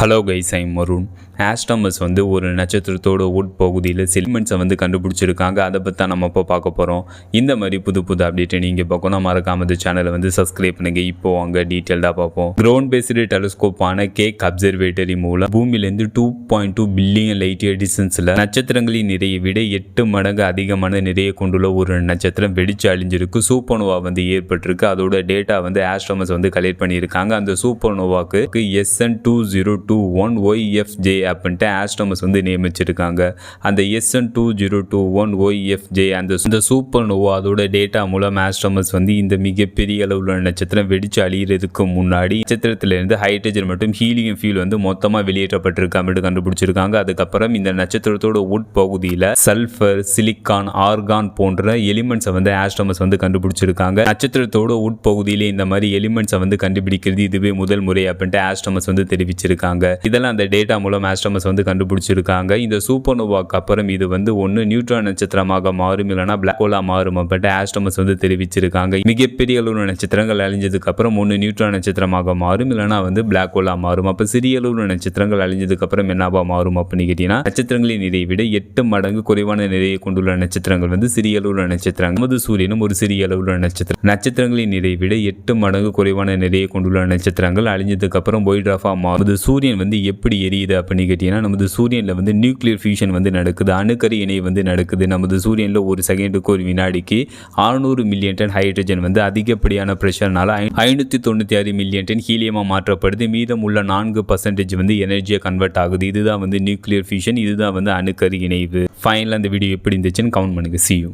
Hello guys, I'm Marun. Astronomers வந்து ஒரு நட்சத்திரத்தோட உட்பகுதியில் எலிமெண்ட்ஸை வந்து கண்டுபிடிச்சிருக்காங்க. அதை பற்றி தான் நம்ம இப்போ பார்க்க போகிறோம். இந்த மாதிரி புது புது அப்டேட்டை நீங்கள் பார்க்கணும், மறக்காம இந்த சேனலை வந்து சப்ஸ்கிரைப் பண்ணுங்க. இப்போ அங்கே டீட்டெயில்டாக பார்ப்போம். கிரவுண்ட் பேஸ்டு டெலிஸ்கோப்பான கேக் அப்சர்வேட்டரி மூலம் பூமியிலேருந்து 2.2 பில்லியன் லைட் இயர் டிஸ்டன்ஸில் நட்சத்திரங்களின் நிறையை விட 8 மடங்கு அதிகமான நிறையை கொண்டுள்ள ஒரு நட்சத்திரம் வெடிச்சு அழிஞ்சிருக்கு. சூப்பர்னோவா வந்து ஏற்பட்டிருக்கு. அதோட டேட்டா வந்து ஆஸ்ட்ராமஸ் வந்து கலெக்ட் பண்ணியிருக்காங்க. அந்த சூப்பர்னோவாக்கு SN2021YFJ அப்படின்ட்டு ஆஸ்ட்ராமஸ் வந்து நியமிச்சிருக்காங்க. அந்த SN2021YFJ அந்த சூப்பர் நோவா அதோட டேட்டா மூலம் ஆஸ்ட்ராமஸ் வந்து இந்த மிகப்பெரிய அளவுள்ள நட்சத்திரம் வெடிச்சு அழியறதுக்கு முன்னாடி நட்சத்திரத்திலிருந்து ஹைட்ரஜன் மற்றும் ஹீலியம் ஃபியூல் வந்து மொத்தமாக வெளியேற்றப்பட்டிருக்கு அப்படின்னு கண்டுபிடிச்சிருக்காங்க. அதுக்கப்புறம் இந்த நட்சத்திரத்தோட உட்பகுதியில் சல்ஃபர், சிலிக்கான், ஆர்கான் போன்ற எலிமெண்ட்ஸை வந்து ஆஸ்ட்ராமஸ் வந்து கண்டுபிடிச்சிருக்காங்க. நட்சத்திரத்தோட உட்பகுதியிலே இந்த மாதிரி எலிமெண்ட்ஸை வந்து கண்டுபிடிக்கிறது இதுவே முதல் முறை அப்படின்ட்டு ஆஸ்ட்ராமஸ் வந்து தெரிவிச்சிருக்காங்க. இதெல்லாம் அந்த டேட்டா மூலம் ஆஸ்ட்ராமஸ் வந்து கண்டுபிடிச்சிருக்காங்க. இந்த சூப்பர்னோவாக்கு அப்புறம் இது வந்து ஒன்று நியூட்ரான் நட்சத்திரமாக மாறும், இல்லைனா பிளாக் ஹோலா மாறும் அப்படின்ட்டு ஆஸ்ட்ராமஸ் வந்து தெரிவிச்சிருக்காங்க. மிகப்பெரிய அளவு நட்சத்திரங்கள் அழிஞ்சதுக்கு அப்புறம் ஒன்று நியூட்ரான் நட்சத்திரமாக மாறும், இல்லைனா வந்து பிளாக் ஹோலா மாறும். அப்போ சிறிய அளவு நட்சத்திரங்கள் அழிஞ்சதுக்கு அப்புறம் என்னவா மாறும் அப்படின்னு கேட்டீங்கன்னா, நட்சத்திரங்களின் நிறையை விட 8 மடங்கு குறைவான நிறையை கொண்டுள்ள நட்சத்திரங்கள் வந்து சிறிய அளவு நட்சத்திரங்கள். நமது சூரியனும் ஒரு சிறிய அளவுள்ள நட்சத்திரம். நட்சத்திரங்களின் நிறையை விட 8 மடங்கு குறைவான நிறையை கொண்டுள்ள நட்சத்திரங்கள் அழிஞ்சதுக்கு அப்புறம் ஒயிட் ட்வார்ஃபா மாறுது. சூரியன் வந்து எப்படி எரியுது அப்படின்னு கேட்டீங்கன்னா, நமது சூரியனில் வந்து நியூக்ளியர் ஃபியூஷன் வந்து நடக்குது, அணுக்கரு இணை வந்து நடக்குது. நமது சூரியனில் ஒரு செகண்டுக்கு ஒரு வினாடிக்கு 600 மில்லியன் டன் ஹைட்ரஜன் வந்து அதிகப்படியான ப்ரெஷர்னால 596 மில்லியன் டன் ஹீலியமாக மாற்றப்படுது. மீதம் உள்ள 4% வந்து எனர்ஜியாக கன்வெர்ட் ஆகுது. இதுதான் வந்து நியூக்ளியர் ஃபியூஷன், இதுதான் வந்து அணுக்கரு இணைவு. ஃபைனலாக அந்த வீடியோ எப்படி இருந்துச்சுன்னு கமெண்ட் பண்ணுங்க. See you.